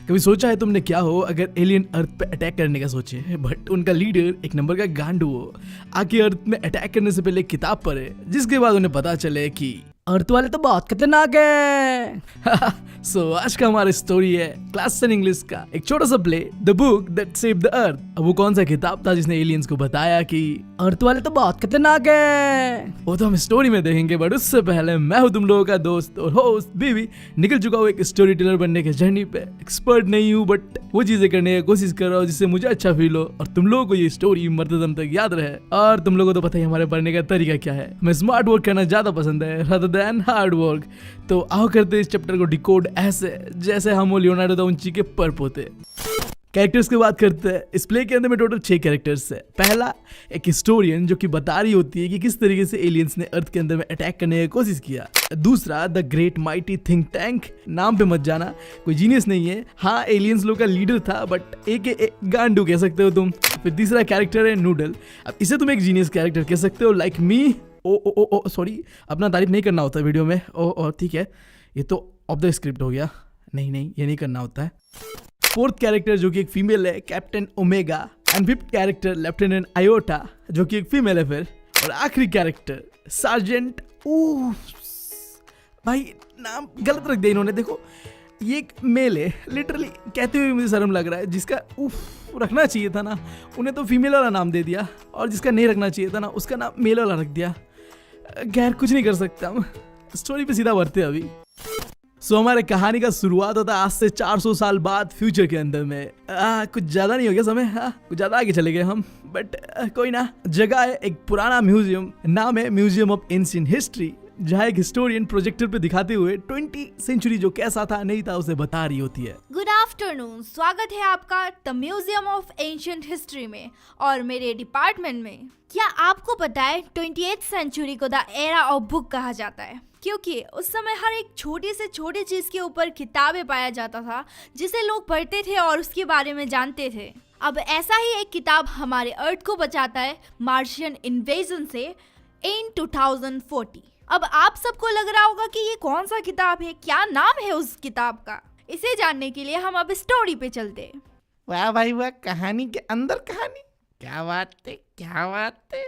कभी सोचा है तुमने क्या हो अगर एलियन अर्थ पे अटैक करने का सोचे, बट उनका लीडर एक नंबर का गांडू हो, आके अर्थ में अटैक करने से पहले एक किताब पढ़े, जिसके बाद उन्हें पता चले कि अर्थ वाले तो बहुत खतरनाक है। सो आज का हमारा स्टोरी है क्लास 10 इंग्लिश का एक छोटा सा play, the book that saved the earth. अब वो कौन सा किताब था जिसने एलियंस को बताया कि अर्थ वाले तो बहुत खतरनाक है? वो तो हम स्टोरी में देखेंगे, बट उससे पहले मैं हूँ तुम लोगों का दोस्त और होस्ट बीवी। निकल चुका हूँ एक स्टोरी टेलर बनने के जर्नी पे। एक्सपर्ट नहीं हूँ, बट वो चीजें करने की कोशिश कर रहा हूँ जिससे मुझे अच्छा फील हो और तुम लोगों को ये स्टोरी मरते दम तक याद रहे। और तुम लोगों को तो पता ही हमारे पढ़ने का तरीका क्या है, हमें स्मार्ट वर्क करना ज्यादा पसंद है rather than हार्ड वर्क। तो आओ करते हैं इस चैप्टर को डिकोड ऐसे जैसे हम वो लियोनार्डो दा विंची के पर पोते। कैरेक्टर्स की बात करते हैं। इस प्ले के अंदर में टोटल 6 कैरेक्टर्स है। पहला एक हिस्टोरियन जो कि बता रही होती है कि किस तरीके से एलियंस ने अर्थ के अंदर में अटैक करने की कोशिश किया। दूसरा the great mighty think tank, नाम पे मत जाना, कोई जीनियस नहीं है, हाँ एलियंस लोग का लीडर था बट एक गांडू कह सकते हो तुम। फिर तीसरा कैरेक्टर है नूडल। अब इसे तुम एक जीनियस कैरेक्टर कह सकते हो लाइक मी। ओ सॉरी, अपना तारीफ नहीं करना होता वीडियो में। ओ ठीक है, ये तो ऑफ द स्क्रिप्ट हो गया। नहीं ये नहीं करना होता है। फोर्थ कैरेक्टर जो कि एक फीमेल है, captain omega. And fifth character lieutenant iota जो कि एक फीमेल है फिर। और आखिरी कैरेक्टर सार्जेंट। भाई नाम गलत रख दिया इन्होंने, देखो ये एक मेल है। लिटरली कहते हुए मुझे शर्म लग रहा है। जिसका रखना चाहिए था ना, उन्हें तो फीमेल वाला नाम दे दिया, और जिसका नहीं रखना चाहिए था ना, उसका नाम मेल वाला रख दिया। खैर कुछ नहीं कर सकता, हम स्टोरी पे सीधा बढ़ते अभी। सो हमारे कहानी का शुरुआत होता है आज से 400 साल बाद फ्यूचर के अंदर में। कुछ ज्यादा नहीं हो गया समय, कुछ ज्यादा आगे चले गए हम, बट कोई ना। जगह है एक पुराना म्यूजियम, नाम है म्यूजियम ऑफ एंशिएंट हिस्ट्री, जहाँ एक हिस्टोरियन प्रोजेक्टर पे दिखाते हुए 20th सेंचुरी जो कैसा था नहीं था उसे बता रही होती है। गुड आफ्टरनून, स्वागत है आपका the museum of ancient history में और मेरे डिपार्टमेंट में। क्या आपको पता है 20th सेंचुरी को द एरा ऑफ बुक कहा जाता है, क्योंकि उस समय हर एक छोटी से छोटी चीज के ऊपर किताबें पाया जाता था जिसे लोग पढ़ते थे और उसके बारे में जानते थे। अब ऐसा ही एक किताब हमारे अर्थ को बचाता है मार्शियन इन्वेजन से इन 2040। अब आप सबको लग रहा होगा कि ये कौन सा किताब है, क्या नाम है उस किताब का। इसे जानने के लिए हम अब स्टोरी पे चलते हैं। वाह भाई वाह, कहानी के अंदर कहानी, क्या बात है क्या बात है।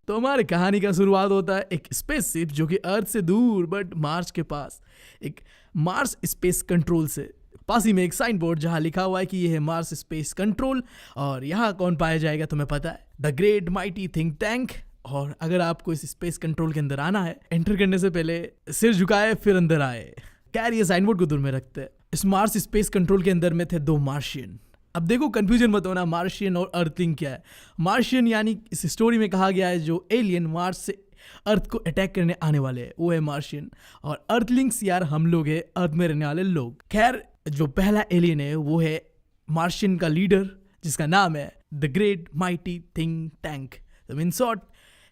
तो हमारी कहानी का शुरुआत होता है एक स्पेसशिप जो कि अर्थ से दूर बट मार्स के पास, एक मार्स स्पेस कंट्रोल से। पास ही में एक साइन बोर्ड जहाँ लिखा हुआ है कि ये है मार्स स्पेस कंट्रोल, और यहाँ कौन पाया जाएगा तुम्हें पता है, the great mighty think tank. और अगर आपको इस स्पेस कंट्रोल के अंदर आना है, एंटर करने से पहले सिर झुकाए फिर अंदर आए। खैर ये साइन बोर्ड को दूर में रखते हैं। इस मार्स स्पेस कंट्रोल के अंदर में थे 2 मार्शियन। अब देखो कंफ्यूजन मत होना, मार्शियन और अर्थिंग क्या है। मार्शियन यानी इस स्टोरी में कहा गया है जो एलियन मार्स से अर्थ को अटैक करने आने वाले हैं वो है मार्शियन, और अर्थलिंग्स यार हम लोग है अर्थ में रहने वाले लोग। खैर जो पहला एलियन है वो है मार्शियन का लीडर जिसका नाम है the great mighty think tank. तो इन शॉर्ट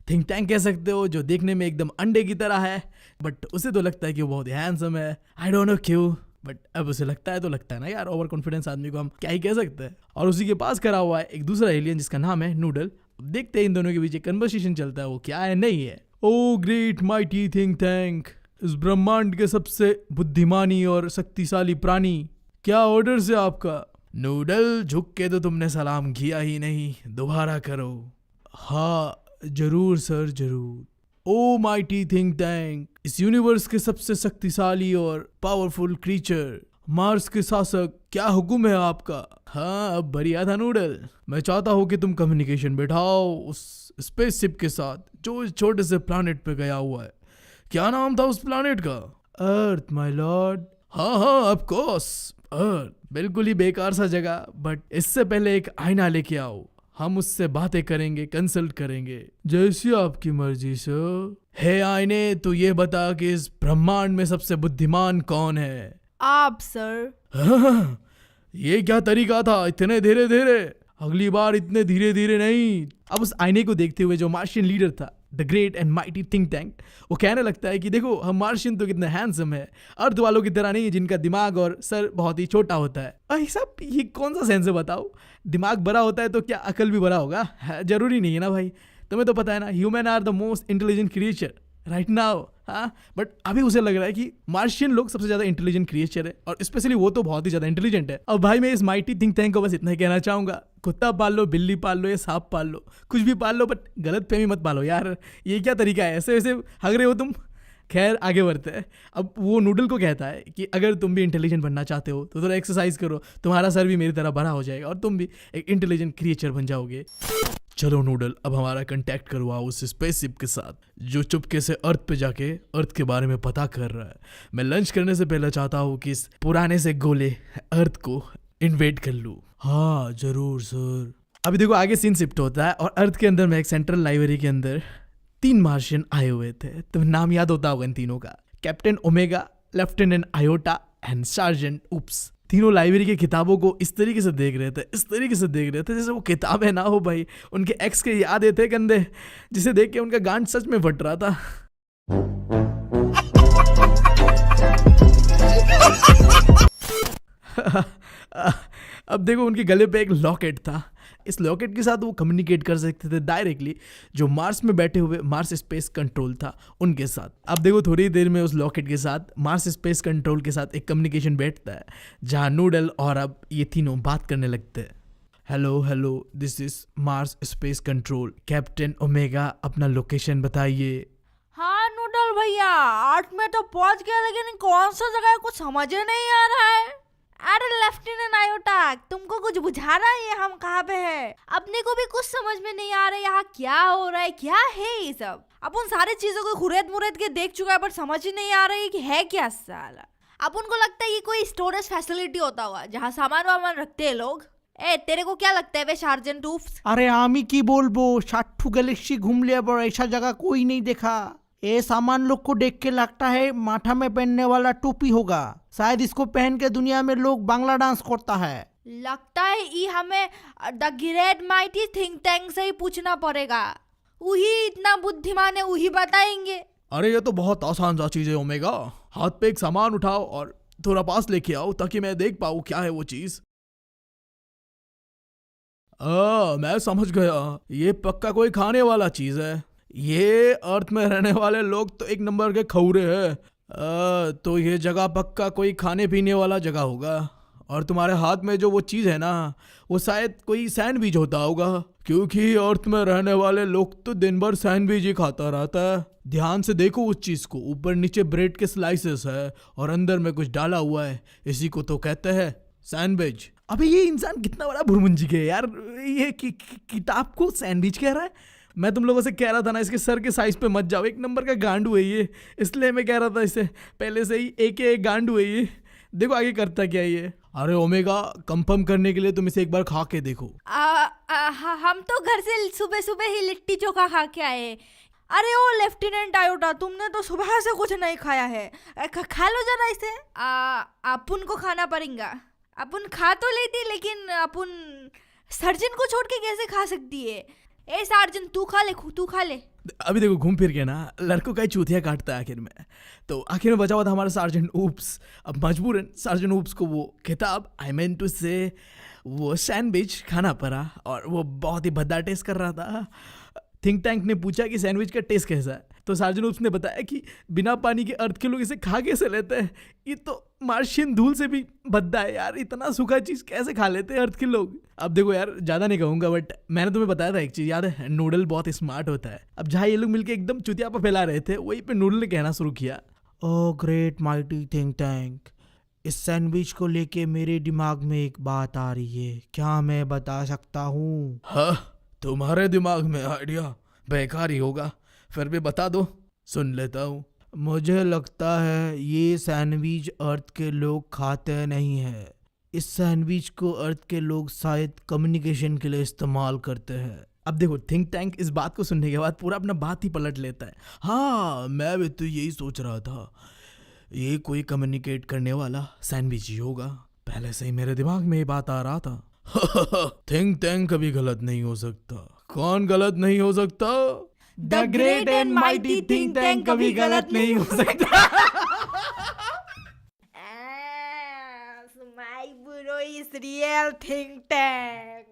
थिंक टैंक कह सकते हो, जो देखने में एकदम अंडे की तरह है, बट उसे तो लगता है कि वो बहुत हैंडसम है। आई डोंट नो क्यों, बट अब उसे लगता है तो लगता है ना यार, ओवर कॉन्फिडेंस आदमी को हम क्या ही कह सकते हैं। और उसी के पास खड़ा हुआ है एक दूसरा एलियन जिसका नाम है नूडल। देखते हैं इन दोनों के बीच एक कन्वर्सेशन चलता है, वो क्या है नहीं है। ओ ग्रेट माइटी थिंक टैंक, इस ब्रह्मांड के सबसे बुद्धिमानी और शक्तिशाली प्राणी, क्या ऑर्डर है आपका। नूडल झुक के तो तुमने सलाम किया ही नहीं, दोबारा करो। हाँ जरूर सर जरूर। ओ माइटी थिंक टैंक, इस यूनिवर्स के सबसे शक्तिशाली और पावरफुल क्रीचर, मार्स के शासक, क्या हुक्म है आपका। हाँ अब बढ़िया था नूडल, मैं चाहता हूँ कि तुम कम्युनिकेशन बैठाओ उस स्पेसशिप के साथ जो इस छोटे से प्लैनेट पे गया हुआ है। क्या नाम था उस प्लैनेट का। अर्थ माय लॉर्ड। हाँ ऑफ कोर्स अर्थ, बिल्कुल ही बेकार सा जगह, बट इससे पहले एक आईना लेके आओ, हम उससे बातें करेंगे, कंसल्ट करेंगे। जैसी आपकी मर्जी सर। हे आईने, तू ये बता कि इस ब्रह्मांड में सबसे बुद्धिमान कौन है। आप सर। हाँ, ये क्या तरीका था, इतने धीरे धीरे, अगली बार इतने धीरे धीरे नहीं। अब उस आईने को देखते हुए जो मार्शियन लीडर था the great and mighty think tank, वो कहने लगता है कि देखो हम मार्शियन तो कितने हैंडसम है, अर्थ वालों की तरह नहीं जिनका दिमाग और सर बहुत ही छोटा होता है। भाई साहब ये कौन सा सेंस है बताओ, दिमाग बड़ा होता है तो क्या अकल भी बड़ा होगा। जरूरी नहीं है ना भाई, तुम्हें तो पता है ना, human are the most intelligent creature right now. हाँ, बट अभी उसे लग रहा है कि मार्शियन लोग सबसे ज्यादा इंटेलिजेंट क्रिएचर है, और स्पेशली वो तो बहुत ही ज्यादा इंटेलिजेंट है। अब भाई मैं इस माइटी थिंक टैंक को बस इतना ही कहना चाहूंगा, कुत्ता पाल लो, बिल्ली पाल लो या सांप पाल लो, कुछ भी पाल लो, बट गलत फहमी मत पालो यार। ये क्या तरीका है, ऐसे वैसे हग रहे हो तुम। खैर आगे बढ़ते हैं। अब वो नूडल को कहता है कि अगर तुम भी इंटेलिजेंट बनना चाहते हो तो थोड़ा एक्सरसाइज करो, तुम्हारा सर भी मेरी तरह बड़ा हो जाएगा और तुम भी एक इंटेलिजेंट क्रिएचर बन जाओगे। चलो नूडल, अब हमारा कांटेक्ट करवाओ उस स्पेसशिप के साथ जो चुपके से अर्थ पे जाके अर्थ के बारे में पता कर रहा है। मैं लंच करने से पहले चाहता हूँ कि इस पुराने से गोले अर्थ को इन्वेट कर लूँ। हाँ जरूर सर। अभी देखो आगे सीन शिफ्ट होता है और अर्थ के अंदर में एक सेंट्रल लाइब्रेरी के अंदर 3 मार्शियन आए हुए थे। तो नाम याद होता होगा इन तीनों का, captain Omega, lieutenant Iota and sergeant Oops. तीनों लाइब्रेरी की किताबों को इस तरीके से देख रहे थे, इस तरीके से देख रहे थे जैसे वो किताबें ना हो भाई, उनके एक्स के याद थे कंधे, जिसे देख के उनका गांड सच में फट रहा था। अब देखो उनके गले पे एक लॉकेट था। इस लॉकेट के साथ वो कम्युनिकेट कर सकते थे डायरेक्टली जो मार्स में बैठे हुए मार्स स्पेस कंट्रोल था उनके साथ। अब देखो थोड़ी देर में उस लॉकेट के साथ मार्स स्पेस कंट्रोल के साथ एक कम्युनिकेशन बैठता है जहाँ नूडल और अब ये तीनों बात करने लगते हैं। Hello hello, this is Mars space control, captain omega अपना लोकेशन बताइए। हाँ नूडल भैया, 8 में तो पहुंच गया, लेकिन कौन सा जगह है कुछ समझ ही नहीं आ रहा है। अरे लेफ्टिनेंट आयोटा, तुमको कुछ बुझा रहा है ये हम कहाँ पे है? अपने को भी कुछ समझ में नहीं आ रहा है यहाँ क्या हो रहा है, क्या है ये सब। अपन सारी चीजों को खुरेद मुरेद के देख चुका है, पर समझ ही नहीं आ रहा है कि है क्या साला। अपन को लगता है ये कोई स्टोरेज फैसिलिटी होता होगा जहाँ सामान वामान रखते हैं लोग। ए तेरे को क्या लगता है वे सार्जेंट उप्स? अरे आमी की बोलबो, 60 गैलेक्सी घूम लिया पर ऐसा जगह कोई नहीं देखा। ये सामान लोग को देख के लगता है माथा में पहनने वाला टोपी होगा, शायद इसको पहन के दुनिया में लोग बांग्ला डांस करता है। लगता है ये हमें the great mighty think tank से ही पूछना पड़ेगा, वही इतना बुद्धिमान है, वही बताएंगे। अरे ये तो बहुत आसान सा चीज है ओमेगा, हाथ पे एक सामान उठाओ और थोड़ा पास लेके आओ ताकि मैं देख पाऊँ क्या है वो चीज। मैं समझ गया, ये पक्का कोई खाने वाला चीज है। ये अर्थ में रहने वाले लोग तो एक नंबर के खौरे हैं। तो ये जगह पक्का कोई खाने पीने वाला जगह होगा, और तुम्हारे हाथ में जो वो चीज़ है ना, वो शायद कोई सैंडविच होता होगा, क्योंकि अर्थ में रहने वाले लोग तो दिन भर सैंडविच ही खाता रहता है। ध्यान से देखो उस चीज़ को, ऊपर नीचे ब्रेड के स्लाइसेस है और अंदर में कुछ डाला हुआ है, इसी को तो कहते हैं सैंडविच। अबे ये इंसान कितना बड़ा भुरमुंजी है यार, ये किताब को सैंडविच कह रहा है। मैं तुम लोगों से कह रहा था ना इसके सर के साइज पे मत जाओ, एक नंबर का गांडू है ये, इसलिए मैं कह रहा था इसे पहले से ही एक गांडू है ये। देखो आगे करता क्या ये। अरे ओमेगा, कंफर्म करने के लिए तुम इसे एक बार खा के देखो। हम तो घर से सुबह सुबह ही लिट्टी चोखा खा के आए। अरे ओ लेफ्टिनेंट आयोटा, तुमने तो सुबह से कुछ नहीं खाया है, खा लो जरा इसे। अपन को खाना पड़ेगा। अपन खा तो लेती, लेकिन अपन सर्जन को छोड़ के कैसे खा सकती है? ए सार्जन तू खा ले, तू खा ले। अभी देखो घूम फिर के ना लड़कों का ही चूतिया काटता है आखिर में। तो आखिर में बचा हुआ था हमारा सार्जेंट उप्स। अब मजबूरन सार्जेंट उप्स को वो किताब, आई मीन टू से वो सैंडविच खाना पड़ा, और वो बहुत ही भद्दा टेस्ट कर रहा था। थिंक टैंक ने पूछा कि सैंडविच का टेस्ट कैसा है, तो सार्जेंट उप्स ने बताया कि बिना पानी के अर्थ के लोग इसे खा कैसे लेते हैं, ये तो मार्शियन धूल से भी भद्दा है यार, इतना सूखा चीज कैसे खा लेते हैं अर्थ के लोग। अब देखो यार ज्यादा नहीं कहूंगा, बट मैंने तुम्हें बताया था एक चीज याद है, नूडल बहुत स्मार्ट होता है। अब जहाँ ये लोग मिलकर एकदम चुतियापा फैला रहे थे, वहीं पे नूडल ने कहना शुरू किया, ओ ग्रेट माइटी थिंक टैंक, इस सैंडविच को लेके मेरे दिमाग में एक बात आ रही है, क्या मैं बता सकता हूँ? हाँ तुम्हारे दिमाग में आइडिया बेकार ही होगा, फिर भी बता दो, सुन लेता हूँ। मुझे लगता है ये सैंडविच अर्थ के लोग खाते नहीं है। इस सैंडविच को अर्थ के लोग शायद कम्युनिकेशन के लिए इस्तेमाल करते हैं। अब देखो थिंक टैंक इस बात को सुनने के बाद पूरा अपना बात ही पलट लेता है। हाँ मैं भी तो यही सोच रहा था, ये कोई कम्युनिकेट करने वाला सैंडविच ही होगा, पहले से ही मेरे दिमाग में ये बात आ रहा था। थिंक टैंक कभी गलत नहीं हो सकता। कौन गलत नहीं हो सकता? The great and mighty think tank कभी गलत नहीं हो सकता। My bro is real think tank.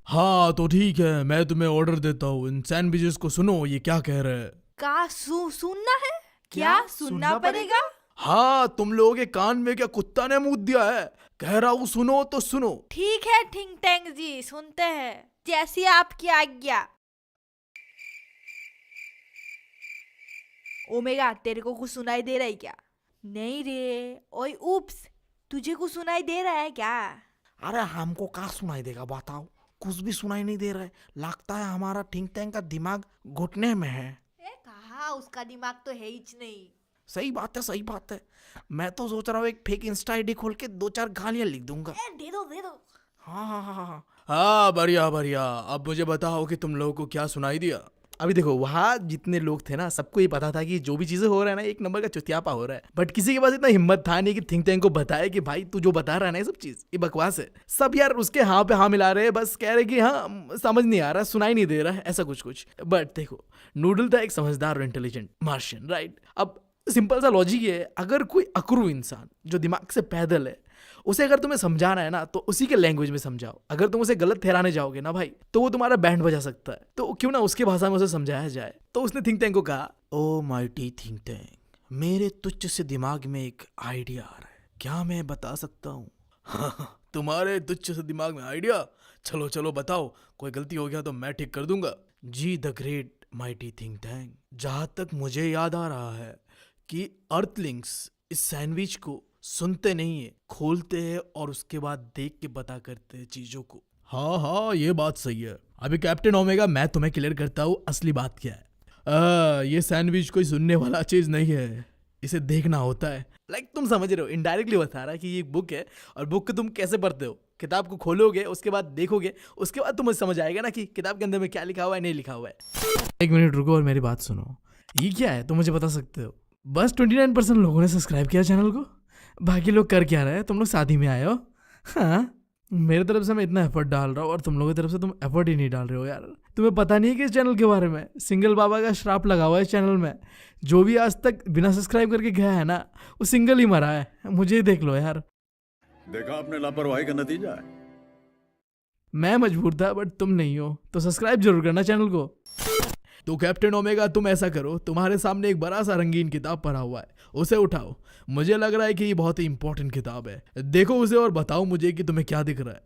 हाँ तो ठीक है, मैं तुम्हें ऑर्डर देता हूँ। इन सैंडविचेस को सुनो, ये क्या कह रहे हैं। का सुनना है? क्या सुनना पड़ेगा? हाँ, तुम लोगों के कान में क्या कुत्ता ने मुंह दिया है? कह रहा हूँ सुनो तो सुनो। ठीक है थिंक टैंक जी, सुनते हैं, जैसी आपकी आज्ञा। ओमेगा, तेरे को कुछ सुनाई दे रहा है क्या? नहीं रे। ओए उप्स, तुझे कुछ सुनाई दे रहा है क्या? अरे हमको क्या सुनाई देगा बताओ, कुछ भी सुनाई नहीं दे रहा है। लगता है हमारा थिंक टैंक का दिमाग घुटने में है। कहा, उसका दिमाग तो है ही नहीं। सही बात है, सही बात है। मैं तो सोच रहा हूँ एक फेक इंस्टा आईडी खोल के 2-4 गालियां लिख दूंगा। दे दो दे दो। हाँ हाँ हाँ हाँ। हाँ बढ़िया बढ़िया। अब मुझे बताओ कि तुम लोगों को क्या सुनाई दिया। अभी देखो, वहाँ जितने लोग थे ना, सबको ये पता था कि जो भी चीजें हो रहा है ना, एक नंबर का चुतियापा हो रहा है। बट किसी के पास इतना हिम्मत था नहीं कि थिंक टैंक को बताए कि भाई तू जो बता रहा है ना, ये सब चीज ये बकवास है। सब यार उसके हाँ पे हाँ मिला रहे हैं, बस कह रहे कि हाँ समझ नहीं आ रहा, सुनाई नहीं दे रहा है, ऐसा कुछ कुछ। बट देखो, नूडल था एक समझदार और इंटेलिजेंट मार्शियन, राइट। अब सिंपल सा लॉजिक ये है, अगर कोई अकरू इंसान जो दिमाग से पैदल है, उसे अगर तुम्हें समझाना है ना, तो उसी के लैंग्वेज में समझाओ। अगर तुम उसे गलत ठहराने जाओगे ना भाई, तो वो तुम्हारा बैंड बजा सकता है। तो क्यों ना उसकी भाषा में उसे समझाया जाए। तो उसने थिंक टैंक को कहा, ओ माइटी थिंक टैंक, मेरे तुच्छ से दिमाग में एक आइडिया आ रहा है, क्या मैं बता सकता हूँ? तुम्हारे तुच्छ से दिमाग में आइडिया? चलो चलो बताओ, कोई गलती हो गया तो मैं ठीक कर दूंगा। जी the great mighty think tank, जहाँ तक मुझे याद आ रहा है कि अर्थलिंक्स इस सैंडविच को सुनते नहीं है, खोलते हैं और उसके बाद देख के पता करते हैं चीजों को। हाँ हाँ, ये बात सही है। अभी कैप्टन ओमेगा, मैं तुम्हें क्लियर करता हूँ असली बात क्या है। ये सैंडविच कोई सुनने वाला चीज नहीं है, इसे देखना होता है। लाइक तुम समझ रहे हो, इनडायरेक्टली बता रहा है कि ये एक बुक है, और बुक को तुम कैसे पढ़ते हो, किताब को खोलोगे, उसके बाद देखोगे, उसके बाद तुम्हें समझ आएगा ना कि किताब के अंदर में क्या लिखा हुआ है, नहीं लिखा हुआ है। एक मिनट रुको और मेरी बात सुनो। ये क्या है तुम मुझे बता सकते हो? बस 29% लोगों ने सब्सक्राइब किया चैनल को। बाकी लोग कर क्या रहे हैं? तुम लोग शादी में आए हो? हाँ, मेरे तरफ से मैं इतना एफर्ट डाल रहा हूँ और तुम लोगों की तरफ से तुम एफर्ट ही नहीं डाल रहे हो यार। तुम्हें पता नहीं है कि इस चैनल के बारे में सिंगल बाबा का श्राप लगा हुआ है इस चैनल में। जो भी आज तक बिना सब्सक्राइब करके गया है ना, वो सिंगल ही मरा है। मुझे ही देख लो यार। देखा आपने लापरवाही का नतीजा है। मैं मजबूर था बट तुम नहीं हो, तो सब्सक्राइब जरूर करना चैनल को। तो कैप्टन ओमेगा, तुम ऐसा करो, तुम्हारे सामने एक बड़ा सा रंगीन किताब पड़ा हुआ है, उसे उठाओ। मुझे लग रहा है कि ये बहुत ही इंपॉर्टेंट किताब है। देखो उसे और बताओ मुझे कि तुम्हें क्या दिख रहा है।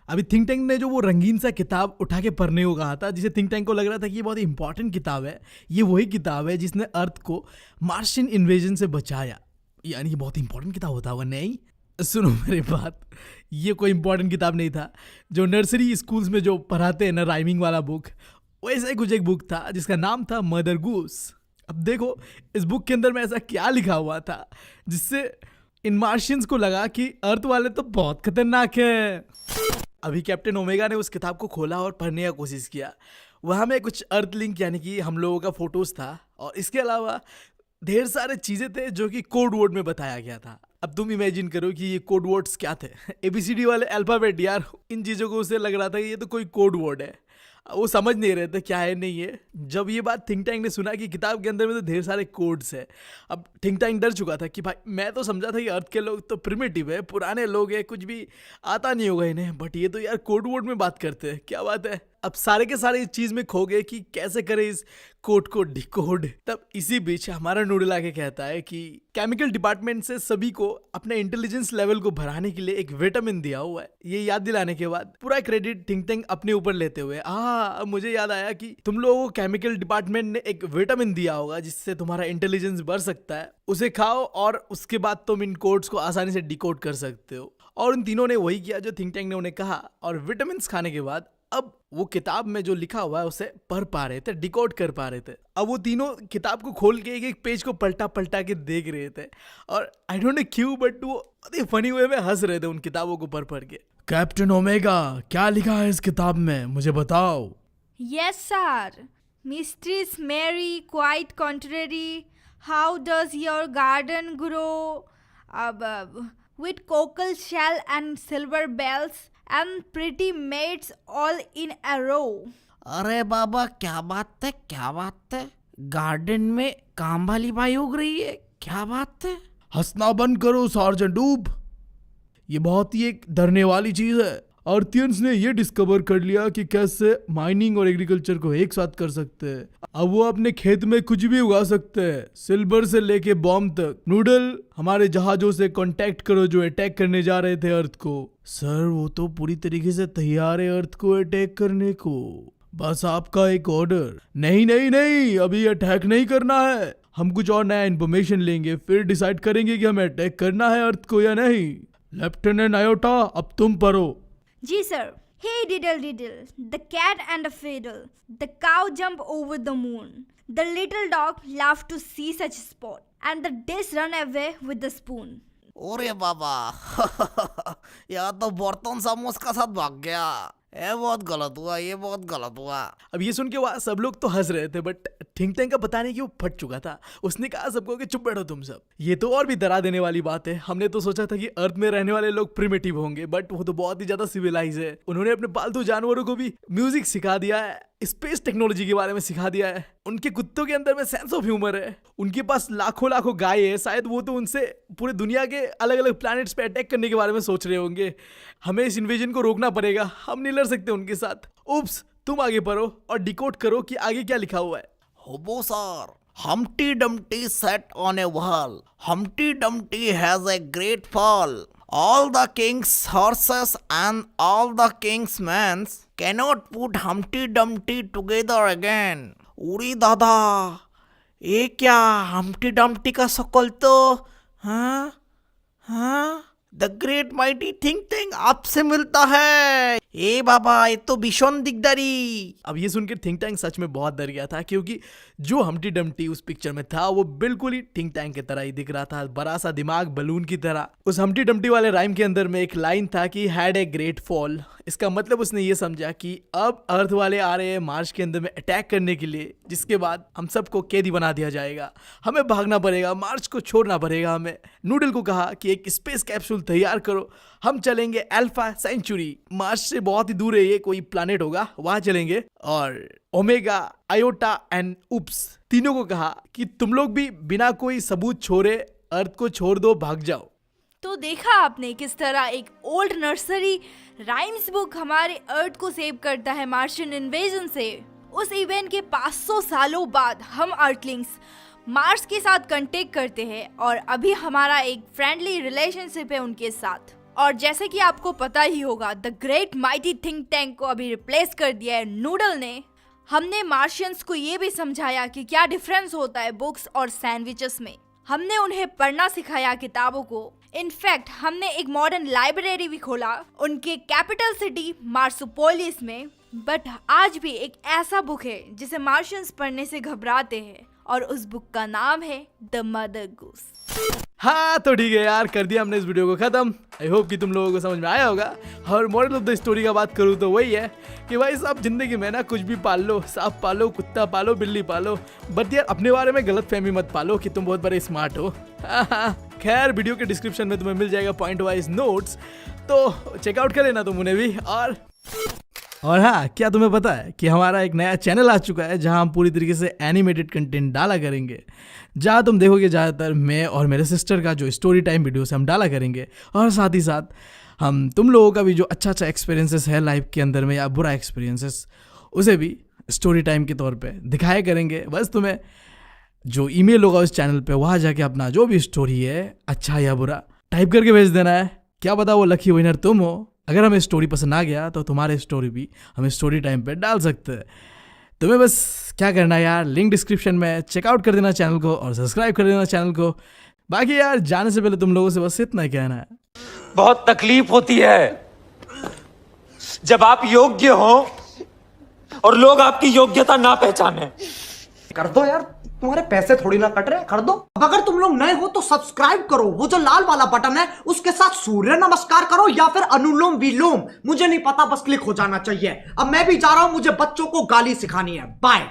अभी थिंक टैंक ने जो वो रंगीन सा किताब उठा के पढ़ने को कहा था, जिसे थिंक टैंक को लग रहा था कि ये बहुत ही इंपॉर्टेंट किताब है, ये वही किताब है जिसने अर्थ को मार्शियन इन्वेजन से बचाया। यानी ये बहुत इंपॉर्टेंट किताब होता होगा, नहीं? सुनो मेरी बात, ये कोई इंपॉर्टेंट किताब नहीं था जो नर्सरी स्कूल्स में जो पढ़ाते हैं ना, राइमिंग वाला बुक, वैसा ही कुछ एक बुक था जिसका नाम था मदर गूस। अब देखो इस बुक के अंदर में ऐसा क्या लिखा हुआ था जिससे इन मार्शियंस को लगा कि अर्थ वाले तो बहुत खतरनाक है। अभी कैप्टन ओमेगा ने उस किताब को खोला और पढ़ने का कोशिश किया। वहाँ में कुछ अर्थ लिंक यानी कि हम लोगों का फोटोज था, और इसके अलावा ढेर सारे चीजें थे जो कि कोड वर्ड में बताया गया था। अब तुम इमेजिन करो कि ये कोड वर्ड्स क्या थे। ABCD वाले अल्फाबेट यार। इन चीज़ों को उसे लग रहा था कि ये तो कोई कोड वर्ड है, वो समझ नहीं रहे थे क्या है नहीं है। जब ये बात थिंक टैंक ने सुना कि किताब के अंदर में तो ढेर सारे कोड्स है, अब थिंक टैंक डर चुका था कि भाई मैं तो समझा था कि अर्थ के लोग तो प्रिमिटिव है, पुराने लोग हैं, कुछ भी आता नहीं होगा इन्हें, बट ये तो यार कोड वर्ड में बात करते हैं, क्या बात है। अब सारे के सारे इस चीज में खो गए कि कैसे करें इस कोड को डिकोड। तब इसी बीच हमारा नूडल आके कहता है कि केमिकल डिपार्टमेंट से सभी को अपने इंटेलिजेंस लेवल को बढ़ाने के लिए एक विटामिन दिया हुआ है। ये याद दिलाने के बाद पूरा क्रेडिट थिंक टैंक अपने ऊपर लेते हुए, अब मुझे याद आया कि तुम लोगों को केमिकल डिपार्टमेंट ने एक विटामिन दिया होगा जिससे तुम्हारा इंटेलिजेंस बढ़ सकता है, उसे खाओ और उसके बाद तुम इन कोड्स को आसानी से डिकोड कर सकते हो। और उन तीनों ने वही किया जो थिंक टैंक ने उन्हें कहा, और विटामिन खाने के बाद अब वो किताब में जो लिखा हुआ है उसे पढ़ पा रहे थे, डिकोड कर पा रहे थे। अब वो तीनों किताब को खोल के एक एक पेज को पलटा पलटा के देख रहे थे, और आई डोंट नो क्यों बट वो फनी वे में हंस रहे थे उन किताबों को पढ़ पढ़ के। कैप्टन ओमेगा, क्या लिखा है इस किताब में, मुझे बताओ। Yes, sir. Mistress Mary, quite contrary. How does your garden grow? With cockle shell and silver bells and pretty maids all in a row. अरे बाबा क्या बात है, क्या बात है, गार्डन में काम वाली बाई उग रही है, क्या बात है। हंसना बंद करो सार्जेंट डूब, ये बहुत ही एक डरने वाली चीज है। अर्थियंस ने ये डिस्कवर कर लिया कि कैसे माइनिंग और एग्रीकल्चर को एक साथ कर सकते हैं। अब वो अपने खेत में कुछ भी उगा सकते हैं, सिल्वर से लेके बॉम्ब तक। नूडल, हमारे जहाजों से कांटेक्ट करो जो अटैक करने जा रहे थे अर्थ को। सर वो तो पूरी तरीके से तैयार है अर्थ को अटैक करने को, बस आपका एक ऑर्डर। नहीं नहीं नहीं, अभी अटैक नहीं करना है, हम कुछ और नया इन्फॉर्मेशन लेंगे, फिर डिसाइड करेंगे कि हमें अटैक करना है अर्थ को या नहीं। लेफ्टिनेंट आयोटा, अब तुम पढ़ो। जी sir. Hey diddle diddle, the cat and a fiddle, the cow jump over the moon, the little dog laughed to see such sport, and the dish run away with the spoon. ओरे बाबा यार तो बर्तन समोस का साथ भाग गया। ये बहुत गलत हुआ, ये बहुत गलत हुआ। अब ये सुन के वहाँ सब लोग तो हंस रहे थे, बट थिंक टैंक का पता नहीं कि वो फट चुका था। उसने कहा सबको कि चुप बैठो तुम सब। ये तो और भी डरा देने वाली बात है। हमने तो सोचा था कि अर्थ में रहने वाले लोग प्रिमिटिव होंगे, बट वो तो बहुत ही ज्यादा सिविलाइज है। उन्होंने अपने पालतू जानवरों को भी म्यूजिक सिखा दिया है, स्पेस टेक्नोलॉजी के बारे में सिखा दिया है। उनके कुत्तों के अंदर में सेंस ऑफ ह्यूमर है। उनके पास लाखों लाखों गाय है, शायद वो तो उनसे पूरे दुनिया के अलग अलग प्लैनेट्स पे अटैक करने के बारे में सोच रहे होंगे। हमें इस इन्वेजन को रोकना पड़ेगा, हम नहीं लड़ सकते उनके साथ। उप्स, तुम आगे पढ़ो और डिकोड करो कि आगे क्या लिखा हुआ है। होबो sir, Humpty Dumpty sat on a wall. Humpty Dumpty has a great fall. All the king's horses and all the king's men cannot put Humpty Dumpty together again. Uri दादा, ये क्या Humpty Dumpty का शकल तो हाँ हाँ the great mighty think tank आपसे मिलता है। ए बाबा, ये तो भीषण दिग्दारी। अब ये सुनकर थिंक टैंक सच में बहुत डर गया था, क्योंकि जो हम्टी डम्टी उस पिक्चर में था वो बिल्कुल ही थिंक टैंक की तरह ही दिख रहा था, बड़ा सा दिमाग बलून की तरह। उस हम्टी डम्टी वाले राइम के अंदर में एक लाइन था कि हैड ए ग्रेट फॉल। इसका मतलब उसने ये समझा कि अब अर्थ वाले आ रहे हैं मार्स के अंदर में अटैक करने के लिए, जिसके बाद हम सबको कैदी बना दिया जाएगा। हमें भागना पड़ेगा, मार्स को छोड़ना पड़ेगा हमें। नूडल को कहा कि एक स्पेस कैप्सूल तैयार करो, हम चलेंगे अल्फा सेंचुरी। मार्स से बहुत ही दूर है ये कोई प्लैनेट होगा, वहां चलेंगे। और ओमेगा, आयोटा एंड उप्स तीनों को कहा कि तुम लोग भी बिना कोई सबूत छोड़े अर्थ को छोड़ दो, भाग जाओ। तो देखा आपने किस तरह एक ओल्ड नर्सरी राइम्स बुक हमारे अर्थ को सेव करता है मार्शियन इन्वेजन से। उस इवेंट के 500 सालों बाद हम अर्थलिंग्स मार्स के साथ कांटेक्ट करते हैं और अभी हमारा एक फ्रेंडली रिलेशनशिप है उनके साथ। और जैसे कि आपको पता ही होगा, the great mighty think tank को अभी रिप्लेस कर दिया है नूडल ने। हमने मार्शियंस को ये भी समझाया कि क्या डिफरेंस होता है बुक्स और सैंडविचेस में। हमने उन्हें पढ़ना सिखाया किताबों को। इनफैक्ट हमने एक मॉडर्न लाइब्रेरी भी खोला उनके कैपिटल सिटी मार्सोपोलिस में। बट आज भी एक ऐसा बुक है जिसे मार्शियंस पढ़ने से घबराते हैं, और उस बुक का नाम है द मदर गूस। हाँ तो ठीक है यार, कर दिया हमने इस वीडियो को खत्म। आई होप कि तुम लोगों को समझ में आया होगा। और मॉरल ऑफ द स्टोरी का बात करूँ तो वही है कि भाई साहब जिंदगी में ना कुछ भी पाल लो, सांप पालो, कुत्ता पालो, बिल्ली पालो, बट यार अपने बारे में गलत फहमी मत पालो कि तुम बहुत बड़े स्मार्ट हो। खैर वीडियो के डिस्क्रिप्शन में तुम्हें मिल जाएगा पॉइंट वाइज नोट्स, तो चेकआउट कर लेना तुम उन्हें भी। और हाँ, क्या तुम्हें पता है कि हमारा एक नया चैनल आ चुका है जहां हम पूरी तरीके से एनिमेटेड कंटेंट डाला करेंगे, जहां तुम देखोगे ज़्यादातर मैं और मेरे सिस्टर का जो स्टोरी टाइम वीडियोस हम डाला करेंगे। और साथ ही साथ हम तुम लोगों का भी जो अच्छा एक्सपीरियंसेस है लाइफ के अंदर में या बुरा एक्सपीरियंसेस, उसे भी स्टोरी टाइम के तौर पे दिखाया करेंगे। बस तुम्हें जो ईमेल होगा उस चैनल पे, वहाँ जाके अपना जो भी स्टोरी है अच्छा या बुरा टाइप करके भेज देना है। क्या पता वो लकी विनर तुम हो। अगर हमें स्टोरी पसंद आ गया तो तुम्हारे स्टोरी भी हमें स्टोरी टाइम पे डाल सकते हैं। तुम्हें बस क्या करना है यार, लिंक डिस्क्रिप्शन में, चेकआउट कर देना चैनल को और सब्सक्राइब कर देना चैनल को। बाकी यार जाने से पहले तुम लोगों से बस इतना कहना है, बहुत तकलीफ होती है जब आप योग्य हो और लोग आपकी योग्यता ना पहचाने। कर दो यार, तुम्हारे पैसे थोड़ी ना कट रहे, कर दो। अब अगर तुम लोग नए हो तो सब्सक्राइब करो, वो जो लाल वाला बटन है उसके साथ सूर्य नमस्कार करो या फिर अनुलोम विलोम, मुझे नहीं पता, बस क्लिक हो जाना चाहिए। अब मैं भी जा रहा हूं, मुझे बच्चों को गाली सिखानी है। बाय।